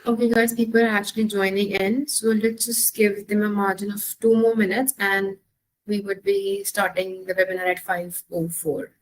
Okay, guys, people are actually joining in. So let's just give them a margin of 2 more minutes and we would be starting the webinar at 5:04.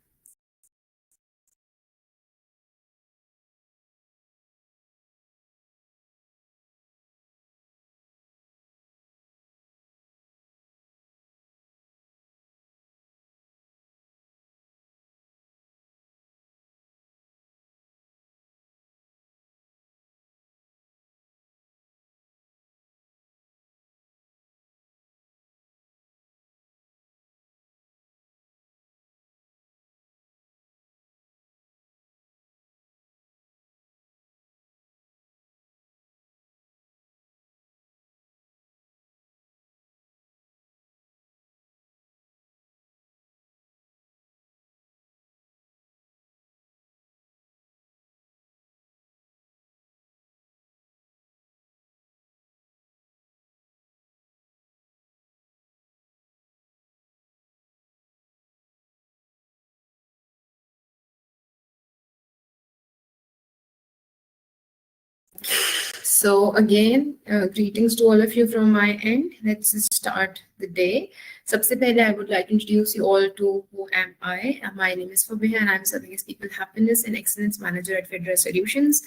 So again, greetings to all of you from my end. Let's just start the day. सबसे पहले I would like to introduce you all to who am I. My name is Fabiha and I'm serving as People Happiness and Excellence Manager at Federa Solutions.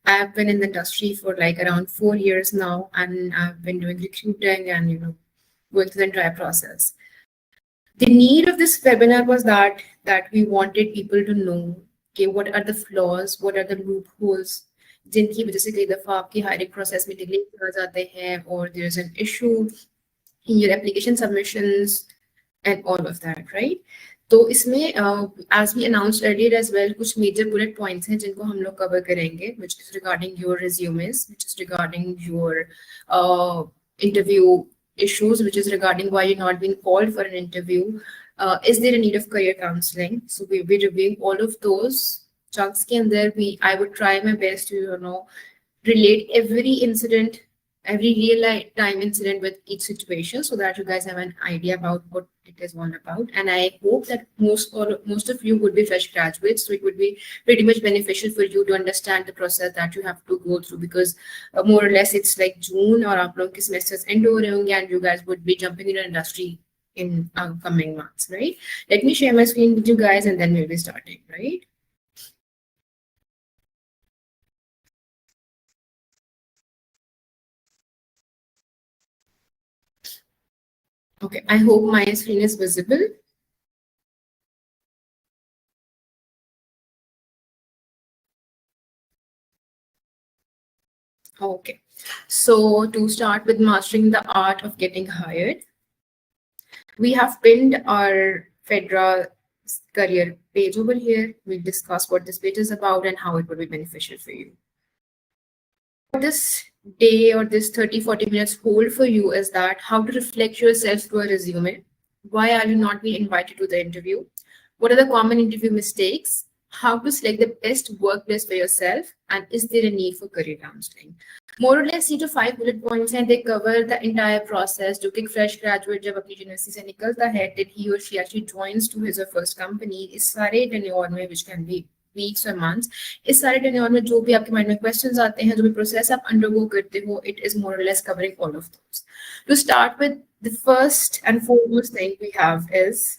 I've been in the industry for like around 4 years now, and I've been doing recruiting and going through the entire process. The need of this webinar was that we wanted people to know, okay, what are the flaws, what are the loopholes जिनकी वजह से कई दफा आपकी hiring process में delay आ जाते हैं और there is an issue in your application submissions and all of that, right? तो इसमें as we announced earlier as well कुछ मेजर बुलेट पॉइंट्स हैं जिनको हम लोग कवर करेंगे, which is regarding your resumes, which is regarding your interview issues, which is regarding why you're not being called for an interview. Is there a need of career counseling? So we'll be reviewing all of those chunks and there I would try my best to relate every incident, every real time incident with each situation, so that you guys have an idea about what it is all about. And I hope that most of you would be fresh graduates, so it would be pretty much beneficial for you to understand the process that you have to go through, because more or less it's like June or aap log ke semesters end ho rahe honge and you guys would be jumping in an industry in coming months, right? Let me share my screen with you guys and then we'll be starting, right? Okay, I hope my screen is visible. Okay, so to start with mastering the art of getting hired, we have pinned our Fedra career page over here. We discuss what this page is about and how it would be beneficial for you. This day or this 30-40 minutes hold for you is that how to reflect yourself through a resume. Why are you not being invited to the interview? What are the common interview mistakes? How to select the best workplace for yourself? And is there a need for career counseling? More or less 3 to 5 bullet points and they cover the entire process. जो कि fresh graduate जब अपनी university से निकलता है, till he or she actually joins to his or first company, इस सारे tenure में, which can be weeks or months, इस सारे tenure में जो भी आपके mind में questions आते हैं, जो भी process आप undergo करते हो, it is more or less covering all of those. To start with, the first and foremost thing we have is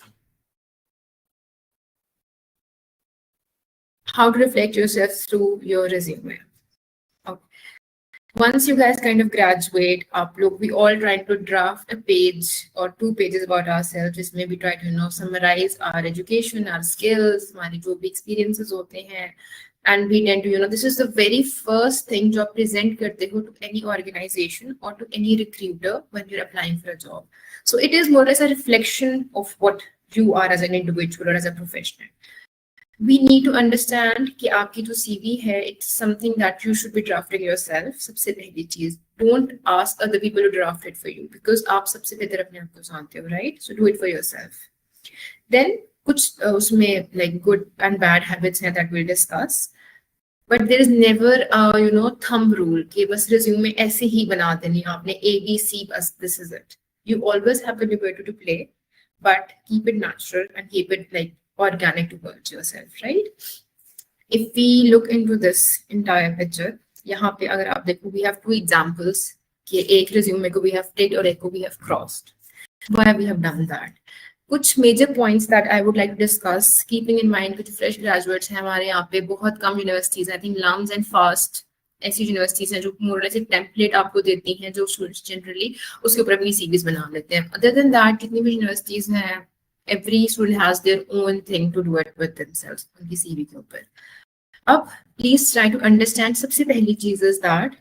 how to reflect yourself through your resume. Okay. Once you guys kind of graduate, look, we all try to draft a page or 2 pages about ourselves. Just maybe try to summarize our education, our skills, हमारे जो भी experiences होते हैं. And we tend to, this is the very first thing जो आप present करते हो to any organization or to any recruiter when you're applying for a job. So it is more or less a reflection of what you are as an individual or as a professional. We need to understand कि आपकी जो CV है, it's something that you should be drafting yourself. सबसे पहली चीज, don't ask other people to draft it for you, because आप सबसे बेहतर अपने आप को जानते हो, right? So do it for yourself. Then कुछ उसमें like good and bad habits हैं that we'll discuss. But there is never a thumb rule कि बस resume ऐसे ही बना देनी आपने ABC बस, this is it. You always have the liberty to play, but keep it natural and keep it like organic towards yourself, right? If we look into this entire picture, यहाँ पे अगर आप देखो we have two examples कि एक resume को we have ticked और एक को we have crossed. Why we have done that? कुछ major points that I would like to discuss, keeping in mind कुछ fresh graduates हैं हमारे यहाँ पे, बहुत कम universities, I think LUMS and FAST ऐसी यूनिवर्सिटीज हैं जो मोर एक टेम्पलेट आपको देती हैं जो स्टूडेंट्स जनरली उसके ऊपर अपनी सीवीज बना लेते हैं. अदर देन दैट जितनी भी यूनिवर्सिटीज हैं, every student has their own thing to do it with themselves उनकी सीवी के ऊपर. अब please try to understand, सबसे पहली चीज is that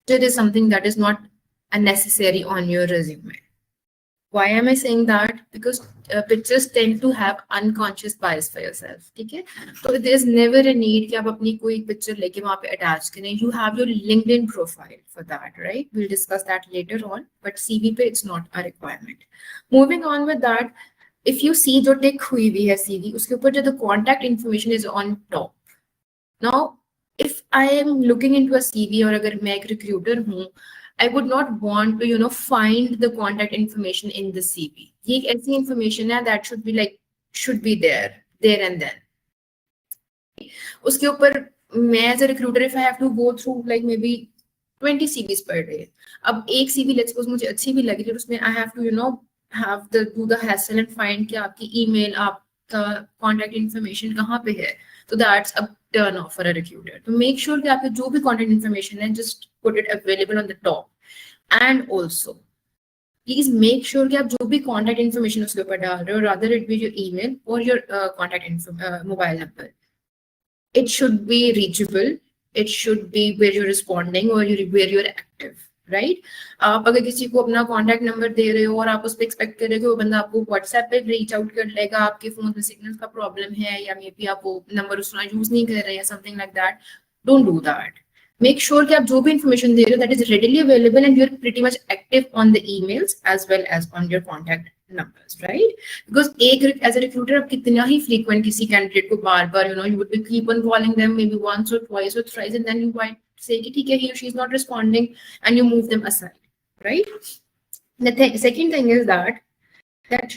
it is something that is not unnecessary on your resume. Why am I saying that? Because pictures tend to have unconscious bias for yourself. ठीक है? So there is never a need कि आप अपनी कोई picture लेके वहाँ पे attach करें. You have your LinkedIn profile for that, right? We'll discuss that later on. But CV पे it's not a requirement. Moving on with that, if you see जो tick हुई भी है CV, उसके ऊपर जो the contact information is on top. Now, if I am looking into a CV और अगर मैं एक recruiter हूँ, I would not want to, find the contact information in the CV. ये एक ऐसी information है that should be there and then. उसके ऊपर मैं as a recruiter, if I have to go through like maybe 20 CVs per day. अब एक CV let's suppose मुझे अच्छी भी लगी, तो उसमें I have to, do the hassle and find कि आपकी email, आपका contact information कहाँ पे है. So that's a turn off for a recruiter. To make sure कि आपके जो भी contact information है, just put it available on the top. And also, please make sure कि आप जो भी contact information उसके ऊपर डाल रहे हो, rather it be your email or your mobile number. It should be reachable. It should be where you're responding or where you're active. Right आप अगर किसी को अपना कॉन्टैक्ट नंबर दे रहे हो और आप उस पर एक्सपेक्ट कर रहे हो कि वो बंदा आपको व्हाट्सएप पे रीच आउट कर लेगा, आपके फोन में सिग्नल का प्रॉब्लम है या मे बी आप वो नंबर उसका यूज नहीं कर रहे हैं something like that, don't do that. Make sure कि आप जो भी इन्फॉर्मेशन दे रहे हो that is readily available and you are pretty much active on the emails as well as on your contact numbers, right? Because as a recruiter आप कितना ही frequent किसी candidate को बार-बार you would be keep on calling them maybe once or twice or thrice and then you might say कि ठीक है he or she is not responding and you move them aside, right? The second thing is that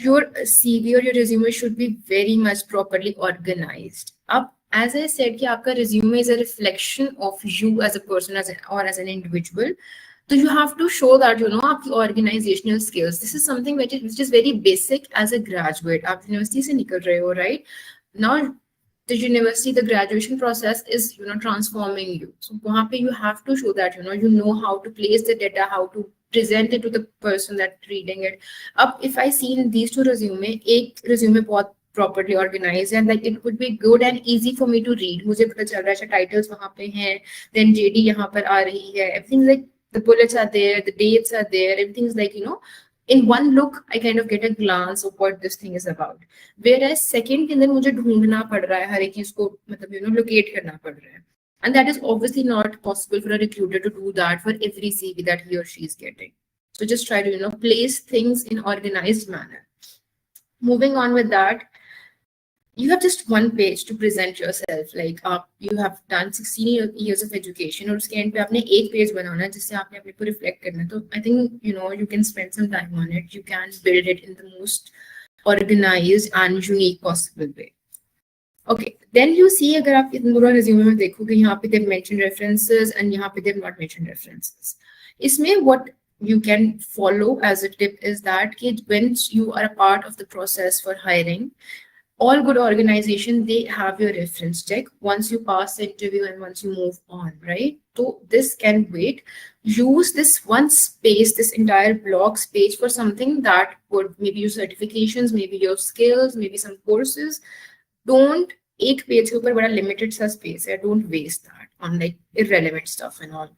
your CV or your resume should be very much properly organized. Up as I said कि आपका resume is a reflection of you as a person or as an individual. So you have to show that आपकी organizational skills. This is something which is very basic as a graduate. आप university से निकल रहे हो, right? Now the university, the graduation process is transforming you. So वहाँ पे you have to show that you know how to place the data, how to present it to the person that reading it. Up if I see in these two resume, एक resume बहुत properly organized and like it would be good and easy for me to read. मुझे पता चल रहा है titles वहाँ पे हैं, then JD यहाँ पर आ रही है, everything like the bullets are there, the dates are there, everything's like in one look I kind of get a glance of what this thing is about. Whereas second के अंदर मुझे ढूंढना पड़ रहा है, हर एक चीज को मतलब locate करना पड़ रहा है, and that is obviously not possible for a recruiter to do that for every CV that he or she is getting. So just try to place things in organized manner. Moving on with that, you have just one page to present yourself. Like you have done 16 years of education और उसके end पे आपने एक page बनाना है जिससे आपने अपने को reflect करना है. तो I think you can spend some time on it. You can build it in the most organized and unique possible way. Okay, then you see अगर आप इतना पूरा resume में देखोगे यहाँ पे they've mentioned references and यहाँ पे they've not mentioned references. इसमें what you can follow as a tip is that when you are a part of the process for hiring, all good organization, they have your reference check once you pass the interview and once you move on, right? So this can wait. Use this one space, this entire blog space for something that would maybe your certifications, maybe your skills, maybe some courses. Don't एक page के ऊपर बड़ा limited सा space है. Don't waste that on like irrelevant stuff and all.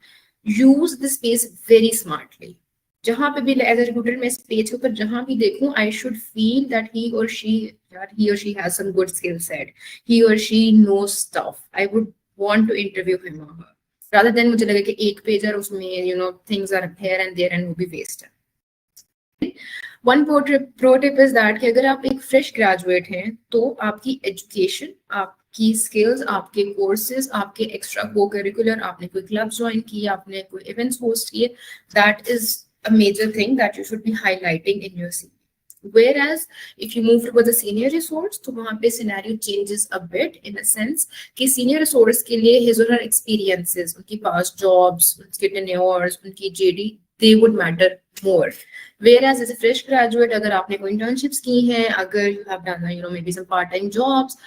Use the space very smartly. जहाँ पे भी as a recruiter मैं पेज के ऊपर जहाँ भी देखूँ, I should feel that he or she has some good skill set. He or she knows stuff. I would want to interview him or her. Rather than मुझे लगे कि एक पेज है उसमें things are here and there and वो भी waste है. One pro tip is that कि अगर आप एक fresh graduate हैं तो आपकी education, आपकी skills, आपके courses, आपके extra co-curricular, आपने कोई club join किए, आपने कोई events host किए, that is a major thing that you should be highlighting in your CV. Whereas if you move towards a senior resource, तो वहाँ पे scenario changes a bit in a sense कि senior resource के लिए his or her experiences, उनकी past jobs, उनके tenures, उनकी JD, they would matter more. Whereas as a fresh graduate, अगर आपने कोई internships की हैं, अगर you have done maybe some part-time jobs,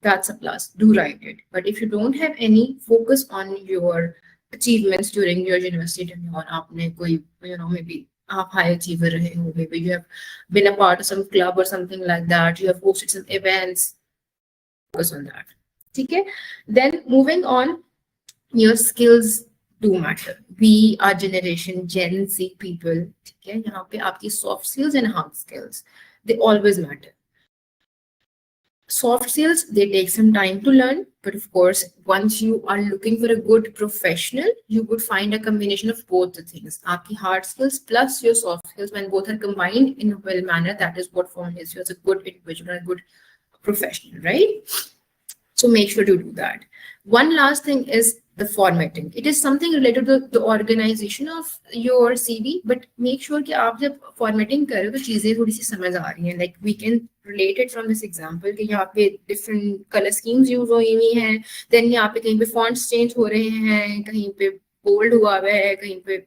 that's a plus. Do write it. But if you don't have any, focus on your achievements during your university tenure. आपने कोई maybe आप high achiever रहे हो, maybe you have been a part of some club or something like that, you have hosted some events, focus on that. Okay, then moving on, your skills do matter. We are generation Gen Z people. Okay, यहाँ पे आपकी soft skills and hard skills, they always matter. Soft skills, they take some time to learn, but of course, once you are looking for a good professional, you would find a combination of both the things. Aapki hard skills plus your soft skills, when both are combined in a well manner, that is what forms you as a good individual, a good professional, right? So make sure to do that. One last thing is the formatting. It is something related to the organization of your CV, but make sure कि आप जब formatting कर रहे हो तो चीजें थोड़ी सी समझ आ रही हैं. Like we can relate it from this example कि यहाँ पे different color schemes use हुई हुई हैं, then यहाँ पे कहीं पे fonts change हो रहे हैं, कहीं पे bold हुआ हुआ है, कहीं पे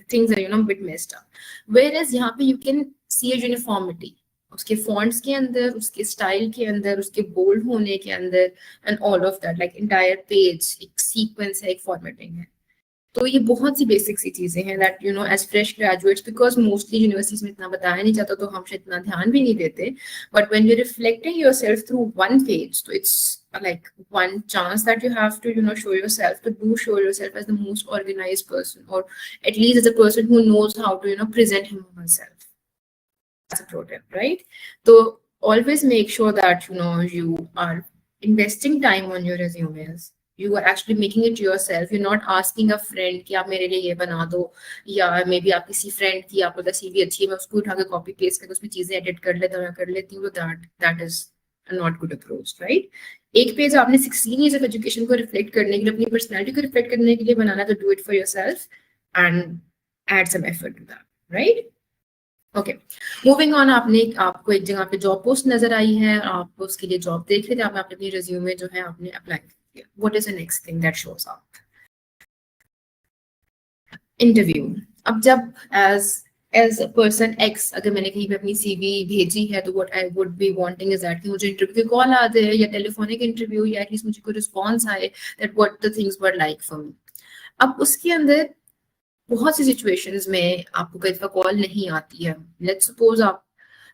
things are bit messed up. Whereas यहाँ पे you can see a uniformity. उसके फॉन्ट्स के अंदर, उसके स्टाइल के अंदर, उसके बोल्ड होने के अंदर, and all of that, like entire page एक सीक्वेंस है, एक फॉर्मेटिंग है. तो ये बहुत सी बेसिक सी चीजें हैं that as fresh graduates, because mostly universities में इतना बताया नहीं जाता तो हम शायद इतना ध्यान भी नहीं देते, but when you reflecting yourself through one page, तो it's like one chance that you have to show yourself, to do show yourself as the most organized person, or at least as a person who knows how to present him or herself as a pro tip, right? So always make sure that you are investing time on your resumes. You are actually making it yourself. You're not asking a friend कि आप मेरे लिए ये बना दो, या maybe आप किसी friend की आपको the CV अच्छी है, मैं उसको उठा के copy paste करके उसमें चीजें edit कर लेता हूँ या कर लेती हूँ, तो that is a not good approach, right? एक पेज आपने 16 years of education को reflect करने के लिए, अपनी personality को reflect करने के लिए बनाना, तो do it for yourself and add some effort to that, right? Okay, moving on. आपको एक जगह पे जॉब पोस्ट नजर आई है, आप उसके लिए जॉब देख रहे थे, आपने अपनी रिज्यूमे जो है आपने अप्लाई किया. What is the next thing that shows up? Interview. अब जब एज अ पर्सन एक्स अगर मैंने कहीं पे अपनी सीवी भेजी है, तो what I would be wanting is that कि मुझे इंटरव्यू की कॉल आ जाए, या टेलीफोनिक इंटरव्यू, या एटलीस्ट मुझे कोई रिस्पॉन्स आए that what the things were like for me. अब उसके अंदर बहुत सी सिचुएशंस में आपको कई दफा कॉल नहीं आती है. लेट्स सपोज आप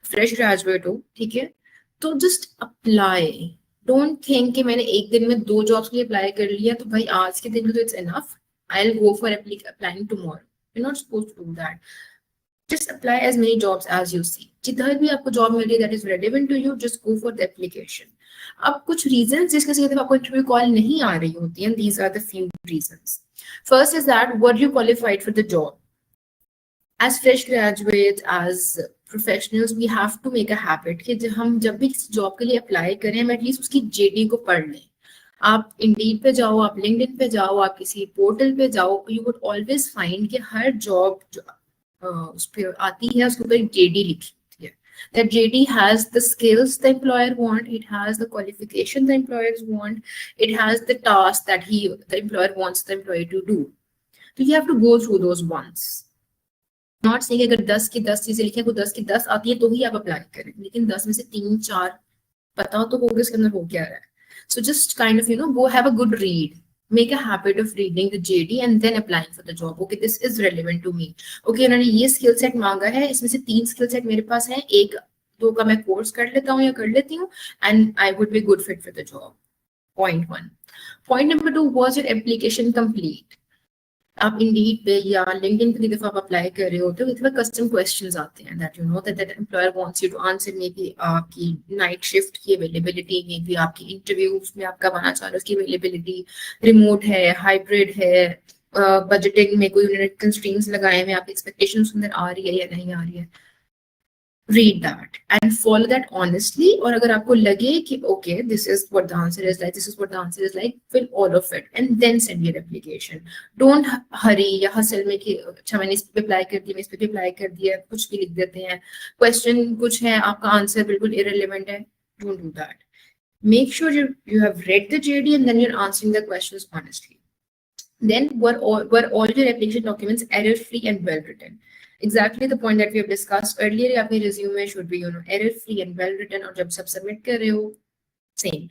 फ्रेश ग्रेजुएट हो, ठीक है, तो जस्ट अप्लाई. डोंट थिंक कि मैंने एक दिन में 2 जॉब्स के लिए अप्लाई कर लिया तो भाई आज के दिन में तो it's enough, I will go for applying tomorrow. You not supposed to do that. Just apply as many jobs as you see. जिधर भी आपको जॉब मिल रही है that is relevant to you, just go for the application. अब कुछ reasons जिसके सिर्फ आपको इंटरव्यू कॉल नहीं आ रही होती हैं, these are the few reasons. First is that were you qualified for the job? As fresh graduates, as professionals, we have to make a habit कि हम जब भी किसी जॉब के लिए अप्लाई करें, हम एटलीस्ट उसकी JD को पढ़ लें. आप इंडीड पे जाओ, आप लिंक्डइन पे जाओ, आप किसी पोर्टल पे जाओ, यू वुड ऑलवेज फाइंड कि हर जॉब जो उस पर आती है उसके ऊपर एक JD लिखी होती है. That JD has the skills the employer want, it has the qualification the employers want, it has the task that the employer wants the employee to do. So you have to go through those once. Not saying अगर 10 की 10 चीजें लिखें, को 10 की 10 आती है तो ही आप अप्लाई करें, लेकिन 10 में से 3-4 पता तो होगा इसके अंदर हो क्या रहा है. So just kind of go have a good read. Make a habit of reading the JD and then applying for the job. Okay, this is relevant to me. Okay, उन्होंने ये skill set मांगा है, इसमें से 3 skill set मेरे पास हैं, 1-2 का मैं कोर्स कर लेता हूँ या कर लेती हूँ, and I would be good fit for the job. Point 1. Point number 2, was your application complete? आप इंडीड पे या लिंक्डइन पे दफा आप अप्लाई कर रहे होते हो, इतने कस्टम क्वेश्चंस आते हैं that employer wants you to answer. maybe आपकी नाइट शिफ्ट की अवेलेबिलिटी, maybe आपकी इंटरव्यूज में आप कब आना चाह रहे हो उसकी अवेलेबिलिटी, रिमोट है, हाइब्रिड है, बजटिंग में कोई उन्होंने कंस्ट्रेंट्स लगाए हैं, आपकी एक्सपेक्टेशंस अंदर आ रही है या नहीं आ रही है. read that and follow that honestly. और अगर आपको लगे कि okay, this is what the answer is like, this is what the answer is like, fill all of it and then send your application. Don't hurry या hustle में कि अच्छा मैंने इस पे apply कर दिया, मैं इस पे apply कर दिया, कुछ भी लिख देते हैं, question कुछ है, आपका answer बिल्कुल irrelevant है. Don't do that. Make sure you have read the JD and then you're answering the questions honestly. Then were all your application documents error-free and well-written? Exactly the point that we have discussed earlier. Your resume should be, error-free and well-written. और जब सब submit कर रहे हो, same.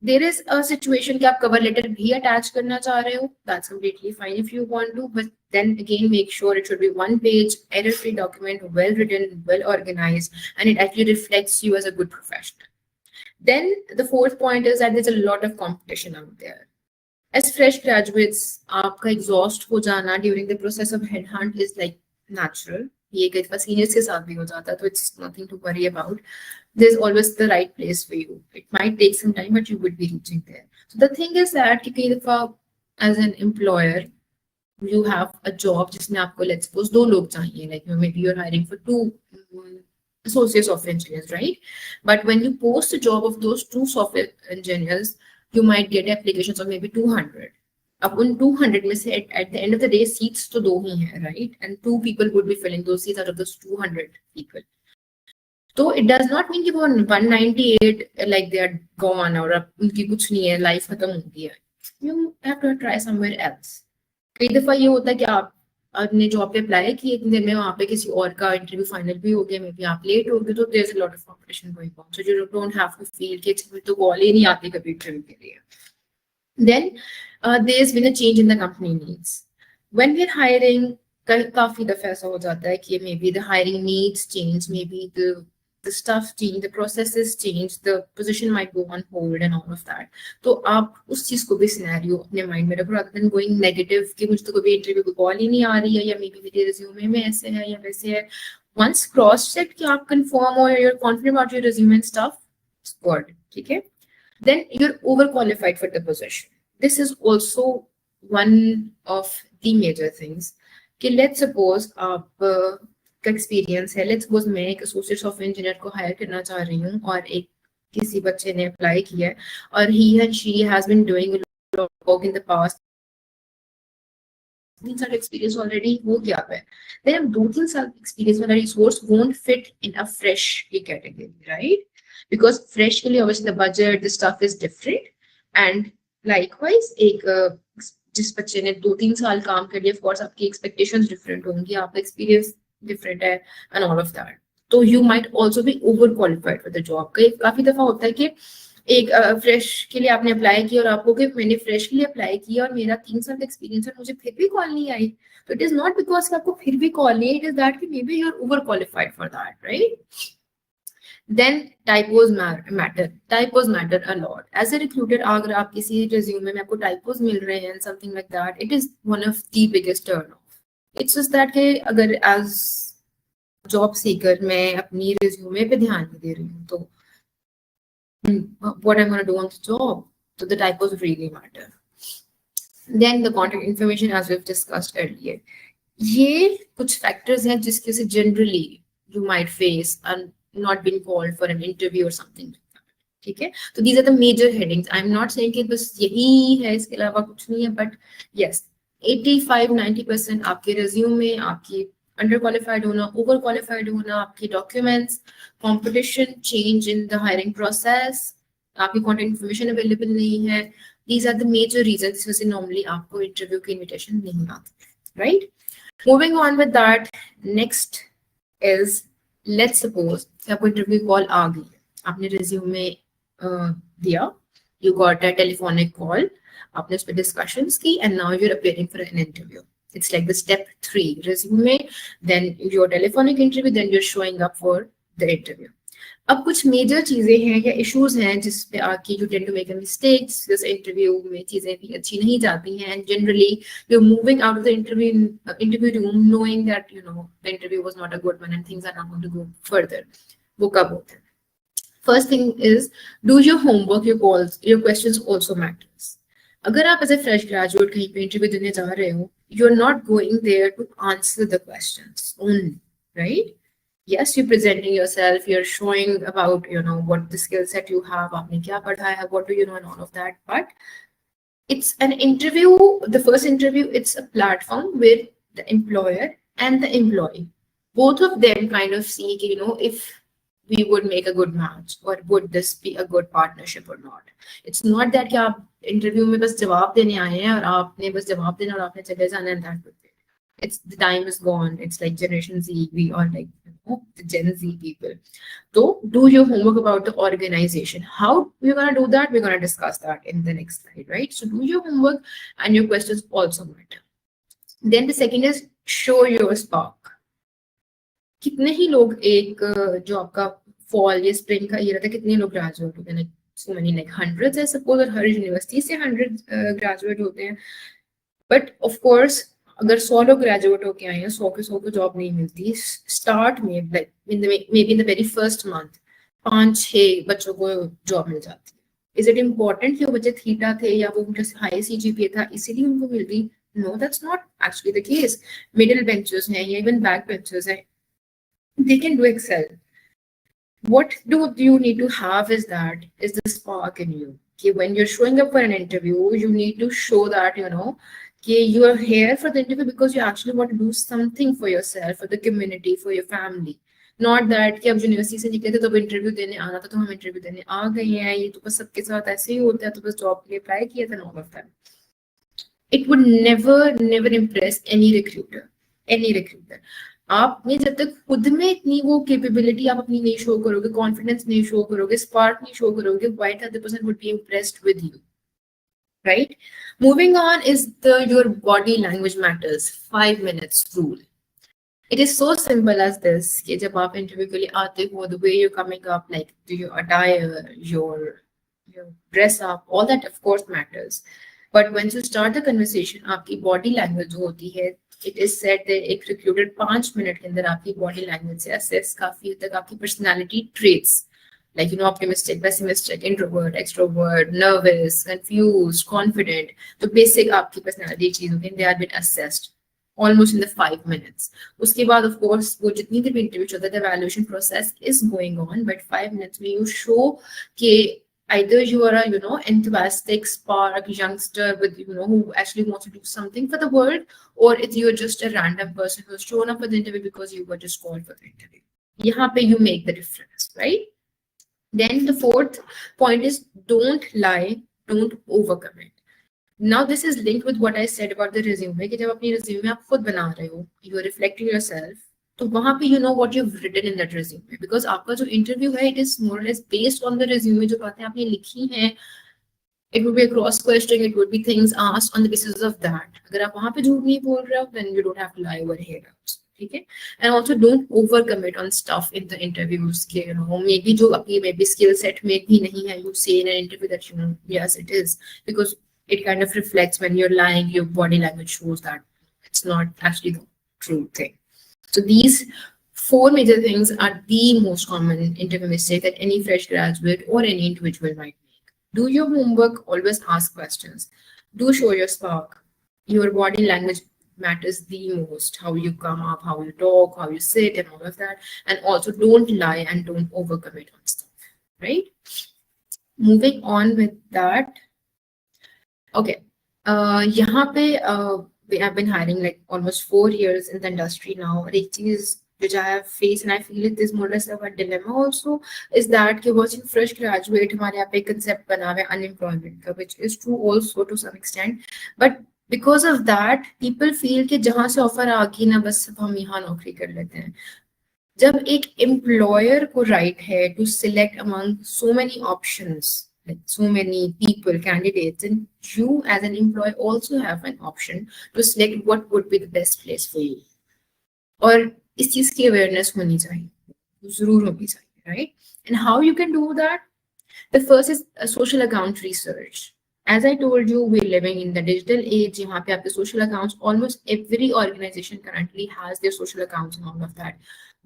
There is a situation कि आप cover letter भी attach करना चाह रहे हो. That's completely fine if you want to, but then again make sure it should be one page, error-free document, well-written, well-organized, and it actually reflects you as a good professional. Then the fourth point is that there's a lot of competition out there. As fresh graduates, आपका exhaust हो जाना during the process of headhunt is like natural. ये कई दफा seniors के साथ भी हो जाता है, तो it's nothing to worry about. There's always the right place for you. It might take some time, but you would be reaching there. So the thing is that कि कई दफा as an employer, you have a job जिसमें आपको let's suppose 2 लोग चाहिए, like maybe you're hiring for 2 associate software engineers, right? But when you post the job of those 2 software engineers, you might get applications of maybe 200. अब उन 200 में से at the end of the day seats तो 2 ही हैं, right? And 2 people would be filling those seats out of those 200 people. So it does not mean कि वो 198 like they are gone और अब उनकी कुछ नहीं है, life खत्म हो गई है. You have to try somewhere else. कई दफा ये होता है कि आपने जॉब पे अप्लाई किए, इतनी देर में वहाँ पे किसी और का इंटरव्यू फाइनल भी हो गया, मे बी आप लेट हो गए, तो there is a lot of competition going on. So you don't have to feel कि अच्छा तो कॉल ही नहीं आती कभी इंटरव्यू के लिए. Then there has been a change in the company needs. When we're hiring, काफी दफा ऐसा हो जाता है कि maybe the hiring needs change, maybe the stuff change, the processes change, the position might go on hold and all of that. तो आप उस चीज को भी सिनेरियो अपने माइंड में रखो, rather than going negative कि मुझे तो कभी इंटरव्यू को कॉल ही नहीं आ रही है, या मे बी मेरे रिज्यूमे में ऐसे है या वैसे है. Once cross check कि आप confirm or you're confident about your resume and stuff, it's good. ठीक है? Then you're overqualified for the position. This is also one of the major things. कि let's suppose आप का एक्सपीरियंस है, let's suppose मैं एक एसोसिएट सॉफ्टवेयर इंजीनियर को higher करना चाह रही हूँ और एक किसी बच्चे ने अप्लाई किया है और he and she has been doing a lot of work in the past, 3 साल एक्सपीरियंस ऑलरेडी हो गया है, then अब 2-3 साल एक्सपीरियंस वाला resource won't fit in a fresh category, right? Because fresh के लिए obviously the budget, the stuff is different, and likewise एक जिस बच्चे ने 2-3 साल काम कर लिया, of course आपकी expectations different होंगी, आपका experience different है and all of that. तो you might also be overqualified for the job. काफी दफा होता है कि एक फ्रेश के लिए आपने अप्लाई किया और आपको कि मैंने फ्रेश के लिए अप्लाई किया और मेरा 3 साल का एक्सपीरियंस है, मुझे फिर भी कॉल नहीं आई. तो इट इज नॉट बिकॉज आपको फिर भी कॉल नहीं, इट इज दैट कि maybe you are overqualified for that, right? Then typos matter. Typos matter a lot. As a recruiter, अगर आप किसी resume में आपको typos मिल रहे हैं something like that, it is one of the biggest turn off. It's just that कि अगर as job seeker मैं अपनी resume पे ध्यान नहीं दे रही हूँ, तो what I'm going to do on the job. So the typos really matter. Then the contact information, as we've discussed earlier. ये कुछ factors हैं जिसकी वजह से generally you might face and not being called for an interview or something like that. ठीक है? So these are the major headings. I'm not saying कि बस यही है, इसके अलावा कुछ नहीं है, but yes, 85-90% आपके resume में आपकी underqualified होना, overqualified होना, आपकी documents, competition, change in the hiring process, आपकी contact information available नहीं है. These are the major reasons जिस वजह से normally आपको interview की invitation नहीं आती, right? Moving on with that, next is, let's suppose कि आपको interview call आ गई, आपने resume दिया, you got a telephonic call, आपने उस पर discussions की, and now you're appearing for an interview. It's like the step 3, resume, then your telephonic interview, then you're showing up for the interview. अब कुछ major चीजें हैं या इश्यूज हैं जिस पे आके you tend to make a mistakes, this interview में चीजें भी अच्छी नहीं जाती हैं, and generally you're moving out of the interview room knowing that the interview was not a good one and things are not going to go further. वो कब होता है? First thing is, do your homework, your calls, your questions also matters. अगर आप as a fresh graduate कहीं पे interview देने जा रहे हो, you're not going there to answer the questions only, right? Yes, you're presenting yourself, you're showing about, what the skill set you have, aapne kya padha hai, what do you know, and all of that. But it's an interview, the first interview, it's a platform where the employer and the employee, both of them kind of see, if we would make a good match or would this be a good partnership or not. It's not that कि आप interview में बस जवाब देने आए हैं और आपने बस जवाब देना और आपने चले जाना and that would be it. It's the time is gone. It's like Generation Z, we are like the Gen Z people. So do your homework about the organization. How we're gonna do that? We're gonna discuss that in the next slide, right? So do your homework and your questions also matter. Then the second is show your spark. कितने ही लोग एक जो आपका fall या spring का ये रहता है कितने लोग ग्रेजुएट होते हैं like so many like hundreds है सपोज और हर यूनिवर्सिटी से 100 ग्रेजुएट होते हैं बट ऑफ कोर्स अगर 100 लोग ग्रेजुएट होके आए हैं 100 को जॉब नहीं मिलती स्टार्ट में like may be in the very first month 5-6 बच्चों को जॉब मिल जाती है. इज इट इम्पोर्टेंट कि वो बच्चे थीटा थे या वो उनका हाई CGPA था इसीलिए उनको मिल गई? No, that's not actually the case. Middle benchers हैं या इवन बैक बेंचर्स हैं, they can do Excel. What do you need to have is the spark in you. Okay, when you're showing up for an interview, you need to show that, okay, you are here for the interview because you actually want to do something for yourself, for the community, for your family. Not that कि अब university से निकले थे तो interview देने आना था तो हम इंटरव्यू देने आ गए हैं, ये तो बस सबके साथ ऐसे ही होता है, तो बस जॉब के लिए अप्लाई किया था, all of that. It would never impress any recruiter. आपने जब तक खुद में इतनी वो कैपेबिलिटी आप अपनी नहीं शो करोगे, कॉन्फिडेंस नहीं शो करोगे, स्पार्क नहीं शो करोगे, why the other person would be impressed with you, right? Moving on is your body language matters. 5 minutes rule. It is so simple as this कि जब आप इंटरव्यू के लिए आते हो, the way you're coming up, like your attire, your dress up, all that of course matters. But once you start the conversation, आपकी body language जो होती है, it is said that एक recruiter 5 मिनट के अंदर आपकी body language से assess काफी हद तक आपकी personality traits, like optimistic, pessimistic, introvert, extrovert, nervous, confused, confident. तो basic आपकी personality चीजों के they are been assessed almost in the 5 minutes. उसके बाद of course वो जितनी देर भी interview चलता है, the evaluation process is going on, but 5 minutes में you show कि either you are a enthusiastic spark youngster with who actually wants to do something for the world, or if you're just a random person who's shown up for the interview because you were just called for the interview. Yahan pe you make the difference, right? Then the fourth point is don't lie, don't overcommit. Now this is linked with what I said about the resume कि जब अपनी resume आप खुद बना रहे हो, you are reflecting yourself, तो वहां पे you know what you've written in that resume, because आपका जो इंटरव्यू है it is more or less based on the resume जो बातें आपने लिखी हैं. It would be a cross questioning, it would be things asked on the basis of that. अगर आप वहां पे झूठ नहीं बोल रहे हो then you don't have to lie over here. ठीक है? And also don't overcommit on stuff in the interviews के maybe जो आपकी maybe skill set में भी नहीं है, you say in an interview that yes it is, because it kind of reflects when you're lying, your body language shows that it's not actually the true thing. So these 4 major things are the most common interview mistake that any fresh graduate or any individual might make. Do your homework, always ask questions. Do show your spark. Your body language matters the most. How you come up, how you talk, how you sit, and all of that. And also don't lie and don't overcommit on stuff, right? Moving on with that. Okay. यहाँ पे we have been hiring like almost 4 years in the industry now. और एक चीज which I have faced and I feel it is more or less of a dilemma also is that कि watching fresh graduate हमारे यहाँ पे concept बना हुआ है unemployment का, which is true also to some extent. But because of that, people feel कि जहाँ से offer आ गई ना बस हम यहाँ नौकरी कर लेते हैं. जब एक employer को right है to select among so many options, like so many people, candidates, and you as an employee also have an option to select what would be the best place for you. और इस चीज की awareness होनी चाहिए, जरूर होनी चाहिए, right? And how you can do that? The first is a social account research. As I told you, we're living in the digital age. यहाँ पे आपके social accounts, almost every organization currently has their social accounts and all of that.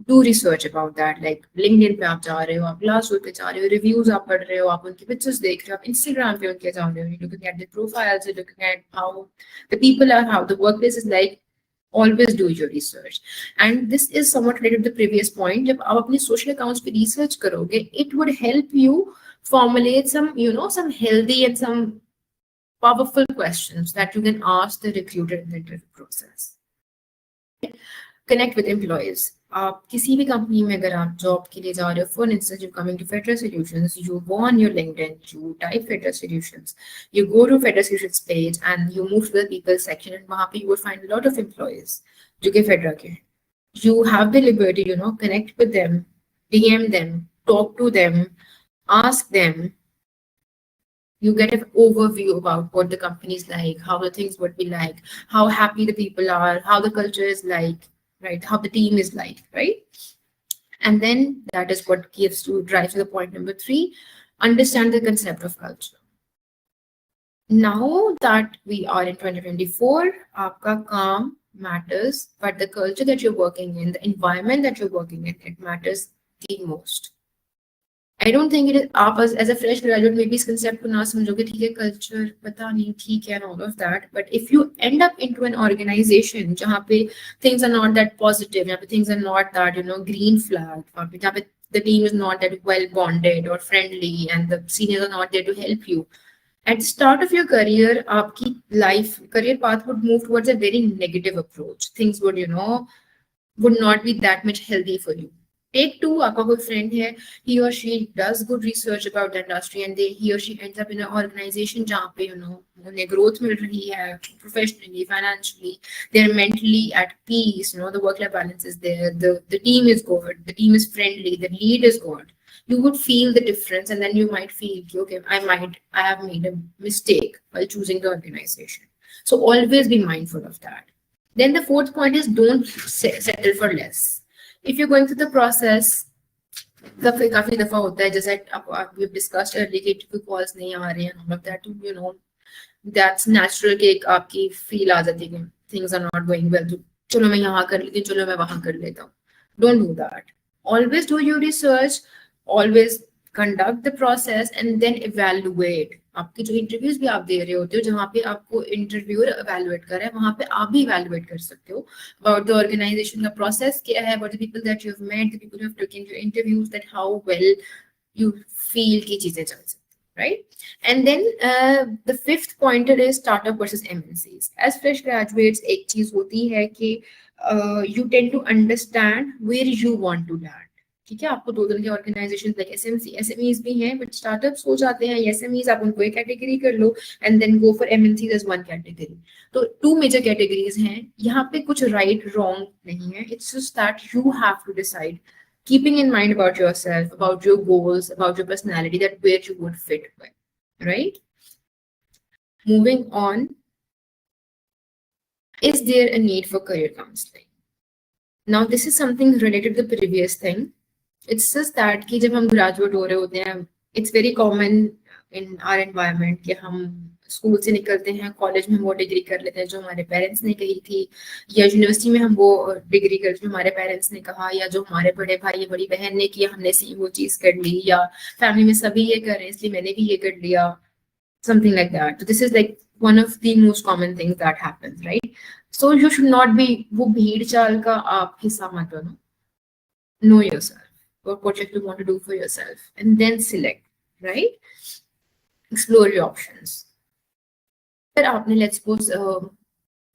Do research about that. Like LinkedIn पे आप जा रहे हो, आप Glassdoor पे जा रहे हो, reviews आप पढ़ रहे हो, आप उनकी pictures देख रहे हो, आप Instagram पे उनके जा रहे हो, you're looking at the profiles, you're looking at how the people are, how the workplace is like. Always do your research. And this is somewhat related to the previous point. जब आप अपने social accounts पे research करोगे, it would help you formulate some, some healthy and some powerful questions that you can ask the recruiter in the interview process. Connect with employees. आप किसी भी company में अगर आप जॉब के लिए जा रहे हो, for instance you coming to Federal Solutions, you go on your LinkedIn, you type Federal Solutions, you go to Federal Solutions page and you move to the people section, and वहाँ पे you will find a lot of employees जो कि federal के हैं. You have the liberty, connect with them, DM them, talk to them, ask them. You get an overview about what the company is like, how the things would be like, how happy the people are, how the culture is like, right? How the team is like, right? And then that is what gives to drive to the point number 3, understand the concept of culture. Now that we are in 2024, aapka kaam matters, but the culture that you're working in, the environment that you're working in, it matters the most. I don't think it is आप as a fresh graduate maybe इस concept को ना समझोगे, ठीक है culture पता नहीं ठीक है and all of that, but if you end up into an organization जहाँ पे things are not that positive, जहाँ पे things are not that green flag, जहाँ पे the team is not that well bonded or friendly and the seniors are not there to help you, at the start of your career आपकी career path would move towards a very negative approach. Things would would not be that much healthy for you. Take 2, आपका कोई friend है, he or she does good research about the industry and he or she ends up in an organization जहाँ पे उन्हें growth मिल रही है professionally, financially, they're mentally at peace, the work-life balance is there, the team is good, the team is friendly, the lead is good. You would feel the difference, and then you might feel, okay, I have made a mistake while choosing the organization. So always be mindful of that. Then the 4th point is don't settle for less. If you're going through the process, काफी दफा होता है जैसे we've discussed earlier कि interview calls नहीं आ रहे हैं, all of that, that's natural कि आपकी feel आ जाती है things are not going well, तो चलो मैं यहाँ कर लेती हूँ, चलो मैं वहाँ कर लेता हूँ. Don't do that. Always do your research, always conduct the process and then evaluate. आपकी जो इंटरव्यूज भी आप दे रहे होते हो, जहाँ पे आपको इंटरव्यूअर evaluate कर रहा है, वहाँ पे आप भी evaluate कर सकते हो about the organization का process क्या है, about the people that you've met, the people who have taken your interviews, that how well you feel कि चीजें चल सकती, right? And then the 5th pointer is startup versus MNCs. As fresh graduates, एक चीज होती है कि you tend to understand where you want to land. ठीक है, आपको 2 तरह के ऑर्गेनाइजेशन लाइक SMEs भी हैं, बट स्टार्टअप्स हो जाते हैं. SMEs आप उनको एक कैटेगरी कर लो and then go for MNCs as one category. तो 2 मेजर कैटेगरीज हैं. यहाँ पे कुछ राइट रॉन्ग नहीं है. It's just that you have to decide, keeping in mind about yourself, about your goals, about your personality, that where you would fit with, right? Moving on, is there a need for career counseling? Now, this is something related to the previous thing. It's just that कि जब हम graduate हो रहे होते हैं, it's very common in our environment कि हम school से निकलते हैं, कॉलेज में वो डिग्री कर लेते हैं जो हमारे पेरेंट्स ने कही थी, या यूनिवर्सिटी में हम वो डिग्री कर जो हमारे पेरेंट्स ने कहा, या जो हमारे बड़े भाई या बड़ी बहन ने किया हमने सेम वो चीज कर ली, या फैमिली में सभी ये कर रहे हैं इसलिए मैंने भी ये कर लिया, something like that. So this is like one of the most common things that happens, right? So you should not be वो भीड़ चाल का आप हिस्सा मत बनो. Know yourself, what you want to do for yourself, and then select, right? Explore your options. फिर आपने let's suppose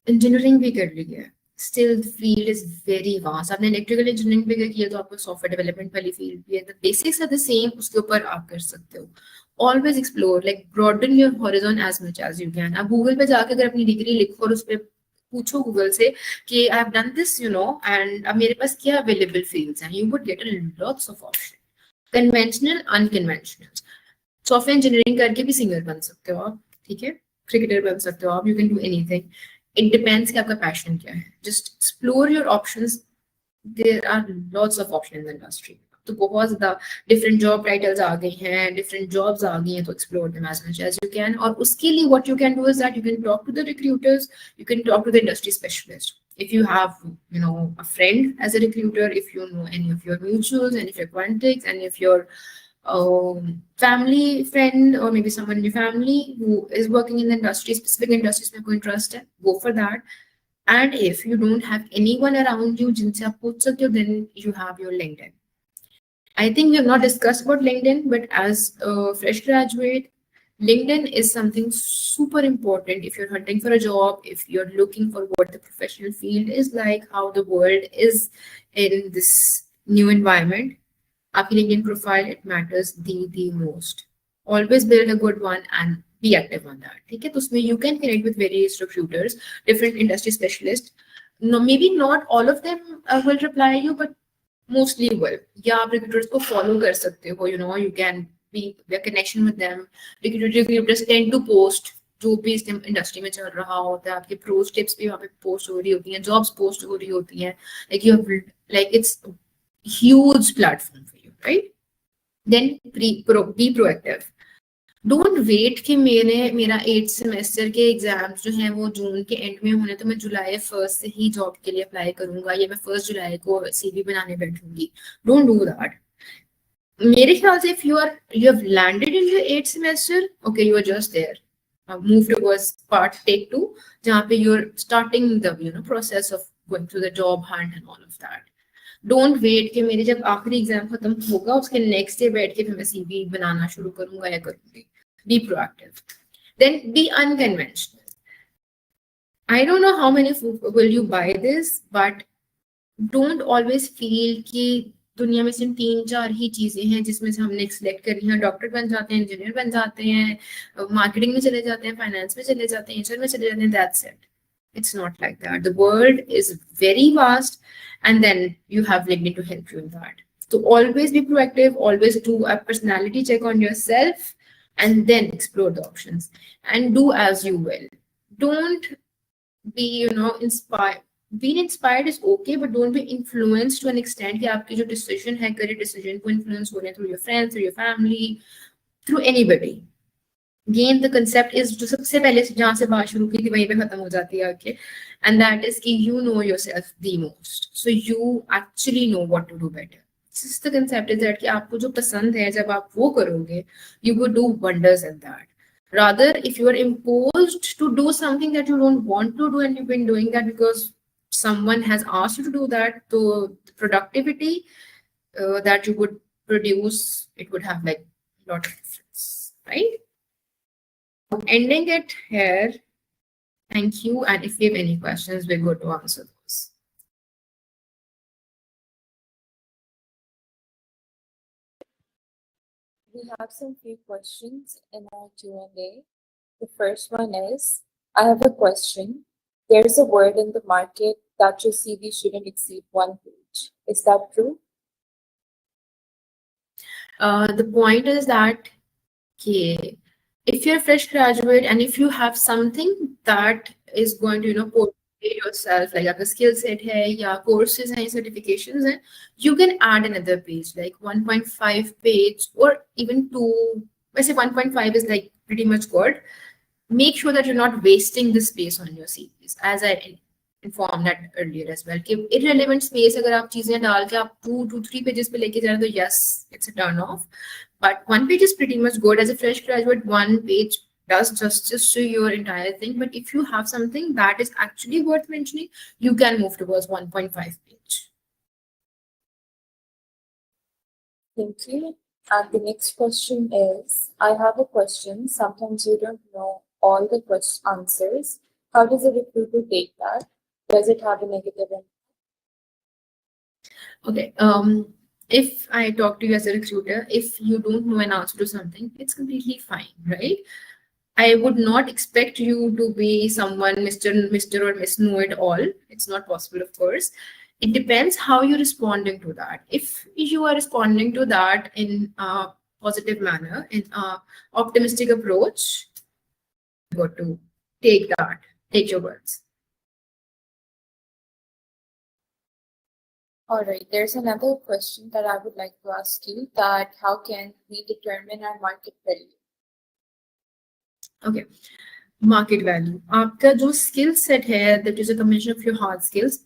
engineering भी कर ली है, still the field is very vast. आपने electrical engineering भी किया तो आपको software development वाली field भी है, the basics are the same, उसके ऊपर आप कर सकते हो. Always explore, like broaden your horizon as much as you can. आप Google पे जाके अगर अपनी डिग्री लिखो और उस पे पूछो गूगल से कि I have done this and अब मेरे पास क्या अवेलेबल फील्ड्स हैं, you would get lots of option, conventional, unconventional. Software engineering करके भी सिंगर बन सकते हो आप, ठीक है, क्रिकेटर बन सकते हो आप, you can do anything. It depends कि आपका पैशन क्या है. Just explore your options. There are lots of option in the industry. तो बहुत ज्यादा डिफरेंट जॉब टाइटल्स आ गई हैं, डिफरेंट जॉब्स आ गई हैं, तो explore them as much as you can. और उसके लिए what you can do is that you can talk to the recruiters, you can talk to the industry specialist. If you have, a friend as a recruiter, if you know any of your mutuals, and if your contacts, and if your family friend or maybe someone in your family who is working in the industry, specific industries में कोई interest है, go for that. And if you don't have anyone around you जिनसे आप पूछ सकते हो, then you have your LinkedIn. I think we have not discussed about LinkedIn, but as a fresh graduate, LinkedIn is something super important if you're hunting for a job, if you're looking for what the professional field is like, how the world is in this new environment. आपकी LinkedIn profile, it matters the most. Always build a good one and be active on that. ठीक है, तो उसमें you can connect with various recruiters, different industry specialists. No, maybe not all of them will reply you, but mostly will. या आप recruiters को follow कर सकते हो. You know, you can be a connection with them. Recruiters tend to post जो भी इस industry में चल रहा होता है, आपके प्रोज टिप्स भी वहाँ पे पोस्ट हो रही होती हैं, जॉब्स पोस्ट हो रही होती हैं. Like you have, like it's huge platform for you, right? Then be proactive. Don't wait कि मेरा 8 सेमेस्टर के एग्जाम्स जो हैं वो जून के एंड में होने, तो मैं जुलाई 1 से ही जॉब के लिए अप्लाई करूंगा या मैं 1 जुलाई को सीवी बनाने बैठूंगी. Don't do that. मेरे ख्याल से if you have landed in your 8th semester, okay, you are just there. Move towards part take 2 जहाँ पे you're starting the process of going through the job hunt and all of that. Don't wait कि मेरी जब आखिरी exam खत्म होगा उसके next day बैठ के फिर मैं सीवी बनाना शुरू करूंगा या करूंगी. Be proactive. Then be unconventional. I don't know how many will you buy this, but don't always feel कि दुनिया में सिर्फ 3-4 ही चीजें हैं जिसमें से हमने सिलेक्ट करनी है. डॉक्टर बन जाते हैं, इंजीनियर बन जाते हैं, मार्केटिंग में चले जाते हैं, फाइनेंस में चले जाते हैं, एचआर में चले जाते हैं. That's it. It's not like that. The world is very vast, and then you have LinkedIn to help you in that. So always be proactive, always do a personality check on yourself, and then explore the options and do as you will. Don't be, inspired. Being inspired is okay, but don't be influenced to an extent कि आपकी जो decision है, career decision को influence हो रहे हैं through your friends, through your family, through anybody. Again, the concept is जो सबसे पहले जहाँ से बात शुरू की थी वहीं पे खत्म हो जाती है आके, and that is कि you know yourself the most, so you actually know what to do better. This is the concept is that कि आपको जो पसंद है जब आप वो करोगे, you would do wonders in that. Rather, if you are imposed to do something that you don't want to do and you've been doing that because someone has asked you to do that, so the productivity that you would produce, it would have like a lot of difference, right? Ending it here. Thank you. And if you have any questions, we're good to answer those. We have some few questions in our Q&A. The first one is, I have a question. There's a word in the market that your CV shouldn't exceed 1 page. Is that true? The point is that if you're a fresh graduate and if you have something that is going to portray yourself, like a skill set hai ya courses and certifications hai, you can add another page like 1.5 page or even 2. I say 1.5 is like pretty much good. Make sure that you're not wasting the space on your CVs, as I informed that earlier as well. कि irrelevant space अगर आप चीजें डाल के आप 2 to 3 pages पे लेके जा रहे हैं तो yes, it's a turn off. But 1 page is pretty much good. As a fresh graduate, 1 page does justice to your entire thing. But if you have something that is actually worth mentioning, you can move towards 1.5 page. Thank you. And the next question is, I have a question. Sometimes you don't know all the answers. How does a recruiter take that? Does it have a negative impact? Okay. If I talk to you as a recruiter, if you don't know an answer to something, it's completely fine, right? I would not expect you to be someone Mr. or Miss Know It All. It's not possible, of course. It depends how you're responding to that. If you are responding to that in a positive manner, in an optimistic approach, you got to take your words. All right, there's another question that I would like to ask you, that how can we determine our market value? Okay, market value. आपका जो skill set है, that is a combination of your hard skills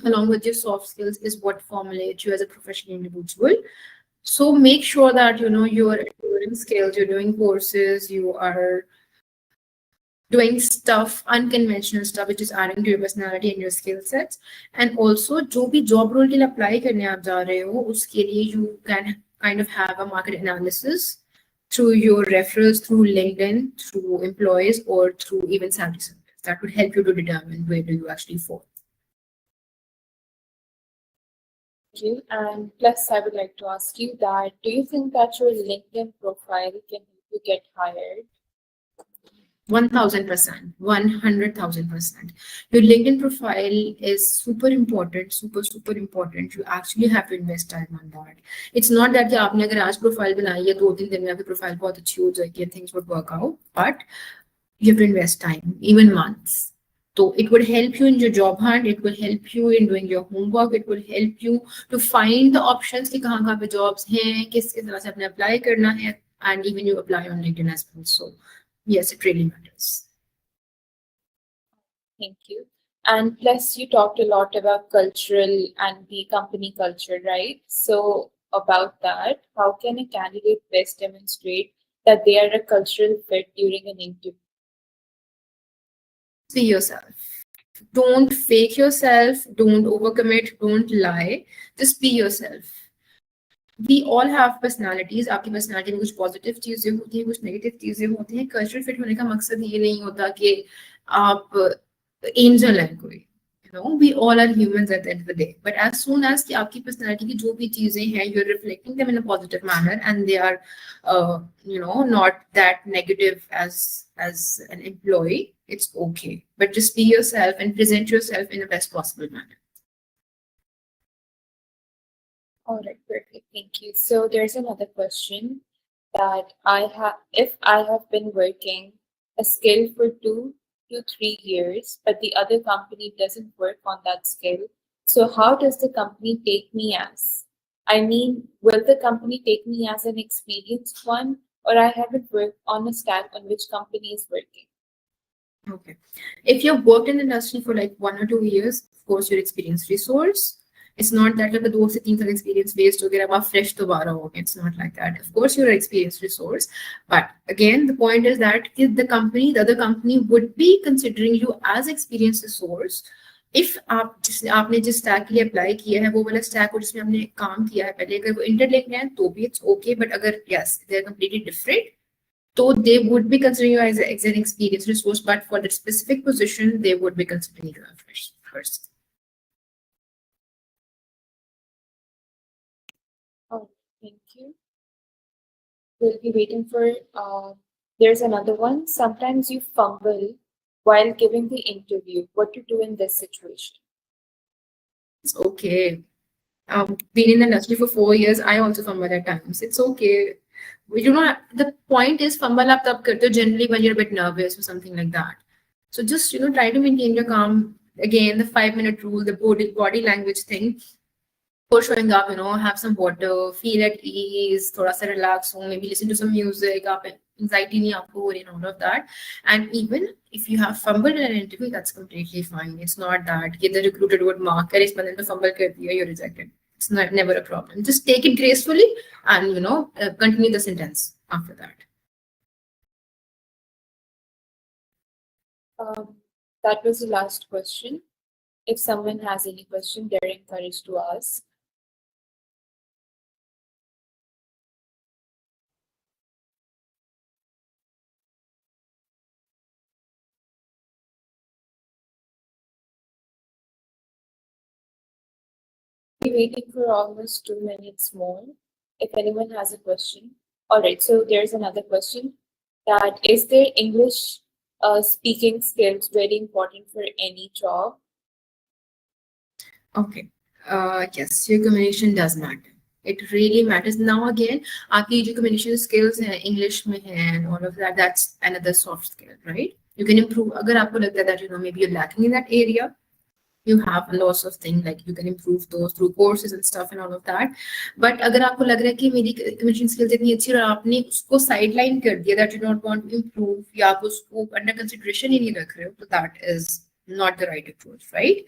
along with your soft skills, is what formulates you as a professional individual. So make sure that you are doing skills, you're doing courses, you are doing stuff, unconventional stuff, which is adding to your personality and your skill sets. And also, जो भी job role के लिए apply करने आप जा रहे हो, उसके लिए you can kind of have a market analysis through your referrals, through LinkedIn, through employees, or through even salary surveys. That would help you to determine where do you actually fall. Thank you. And plus, I would like to ask you that, do you think that your LinkedIn profile can help you get hired? 1000%, 100,000%. Your LinkedIn profile is super important, super important. You actually have to invest time on that. It's not that कि आपने अगर आज profile बनाई है 2-3 दिन में आपकी profile बहुत अच्छी हो जाएगी and things would work out, but you have to invest time, even months. So it would help you in your job hunt. It will help you in doing your homework. It will help you to find the options कि कहाँ पे jobs हैं, किस तरह से अपने apply करना है, and even you apply on LinkedIn as well. So yes, it really matters. Thank you. And plus, you talked a lot about cultural and the company culture, right? So about that, how can a candidate best demonstrate that they are a cultural fit during an interview? Be yourself. Don't fake yourself. Don't overcommit. Don't lie. Just be yourself. We all have personalities. आपकी personality में कुछ positive चीजें होती हैं, कुछ negative चीजें होती हैं. Cultural fit होने का मकसद ये नहीं होता कि आप angel हैं कोई. You know, we all are humans at the end of the day. But as soon as कि आपकी personality की जो भी चीजें हैं, you're reflecting them in a positive manner, and they are, you know, not that negative as an employee, it's okay. But just be yourself and present yourself in the best possible manner. All right, perfect. Thank you. So there's another question that if I have been working a skill for 2 to 3 years, but the other company doesn't work on that skill, so how does the company take me as? I mean, will the company take me as an experienced one, or I haven't worked on a stack on which company is working? Okay. If you've worked in the industry for like 1 or 2 years, of course, you're experienced resource. It's not that like the 2 से 3 साल experience based हो गया अब आप fresh दोबारा हो गए. It's not like that. Of course, you're an experienced resource, but again, the point is that if the other company would be considering you as experienced resource. If आपने जिस stack के लिए apply किया है वो वाला stack हो जिसमें आपने काम किया है पहले अगर वो interlink है तो भी it's okay, but अगर yes, they're completely different. So they would be considering you as an experienced resource, but for the specific position, they would be considering you as a fresh person. Oh, thank you. We'll be waiting for, there's another one. Sometimes you fumble while giving the interview. What to do in this situation? It's okay. Been in the industry for 4 years, I also fumble at times. It's okay. You know, the point is fumble up tab karte ho generally when you're a bit nervous or something like that. So just, you know, try to maintain your calm. Again, the 5-minute rule, the body language thing. For showing up, you know, have some water, feel at ease, thoda sa relax ho, maybe listen to some music, anxiety nahi aapko ho rahi and all of that. And even if you have fumbled in an interview, that's completely fine. It's not that the recruiter would mark, "Aare, is bande ne fumble kar diya, you're rejected." It's never a problem. Just take it gracefully and, you know, continue the sentence after that. That was the last question. If someone has any question, they're encouraged to ask. We're waiting for almost 2 minutes more. If anyone has a question. All right, so there's another question. That is their English speaking skills very important for any job? Okay. Yes, your communication does matter. It really matters. Now again, आपकी जो communication skills हैं English में हैं and all of that, that's another soft skill, right? You can improve. अगर आपको लगता है that, you know, maybe you're lacking in that area, you have lots of things like you can improve those through courses and stuff and all of that. But अगर आपको लग रहा है कि मेरी communication skills इतनी अच्छी और आपने उसको sideline कर दिया that you don't want to improve या आप उसको under consideration ही नहीं रख रहे हो, so that is not the right approach, right?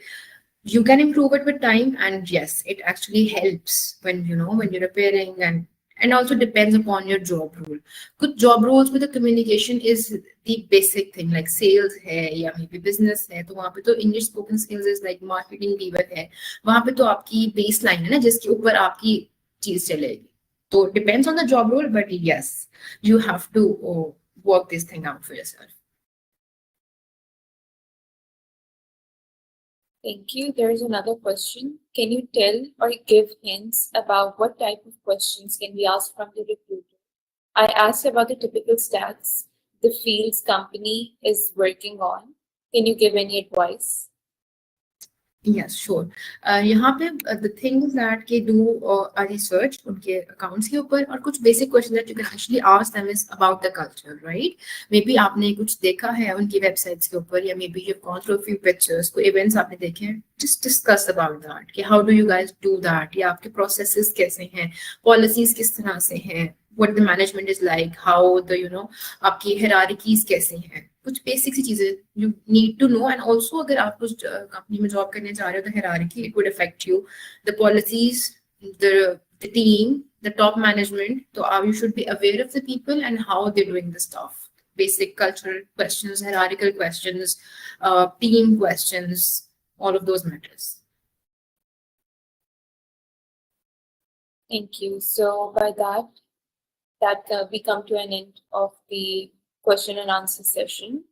You can improve it with time, and yes, it actually helps when, you know, when you're appearing and and also depends upon your job role. कुछ job roles में तो communication is the basic thing, like sales है या maybe business है, तो वहाँ पे तो English spoken skills is like marketing level है, वहाँ पे तो आपकी baseline है ना जिसके ऊपर आपकी चीज चलेगी. So it depends on the job role, but yes, you have to work this thing out for yourself. Thank you. There is another question. Can you tell or give hints about what type of questions can be asked from the recruiter? I asked about the typical stacks the field's company is working on. Can you give any advice? Yes, sure. यहाँ पे the things that के do a research उनके accounts के ऊपर और कुछ basic questions that you can actually ask them is about the culture, right? Maybe आपने कुछ देखा है उनकी websites के ऊपर या maybe you've gone through a few pictures, कोई events आपने देखे हैं, just discuss about that कि how do you guys do that या आपके processes कैसे हैं, policies किस तरह से हैं, what the management is like, how the आपकी hierarchies कैसे हैं, कुछ बेसिक सी चीजें you need to know. And also अगर आप कुछ कंपनी में जॉब करने जा रहे हो तो hierarchy it would affect you, the policies, the team, the top management, so you should be aware of the people and how they're doing the stuff. Basic cultural questions, hierarchical questions, team questions, all of those matters. Thank you. So by that we come to an end of the question and answer session.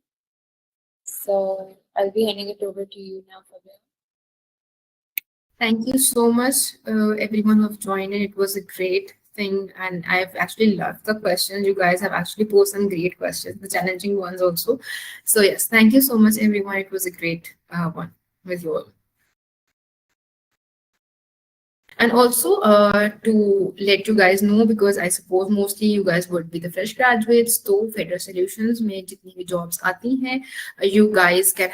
So I'll be handing it over to you now, Fabia. Thank you so much, everyone who have joined in. It was a great thing, and I've actually loved the questions. You guys have actually posed some great questions, the challenging ones also. So yes, thank you so much, everyone. It was a great one with you all. And also to let you guys know, because I suppose mostly you guys would be the fresh graduates, so Federal Solutions में जितनी भी jobs आती हैं, you guys can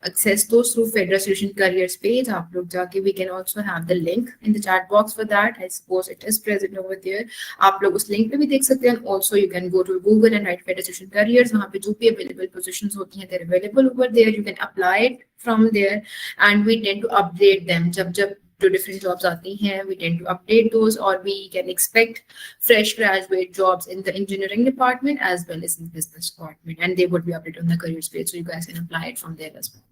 access those through Federal Solution careers page. आप लोग जाके, we can also have the link in the chat box for that. I suppose it is present over there. आप लोग उस link पे भी देख सकते हैं. Also you can go to Google and write Federal Solution careers. वहाँ पे जो भी available positions होती हैं, they're available over there. You can apply it from there, and we tend to update them. जब to different jobs aati hain, we tend to update those, or we can expect fresh graduate jobs in the engineering department as well as in the business department, and they would be updated on the careers page, so you guys can apply it from there as well.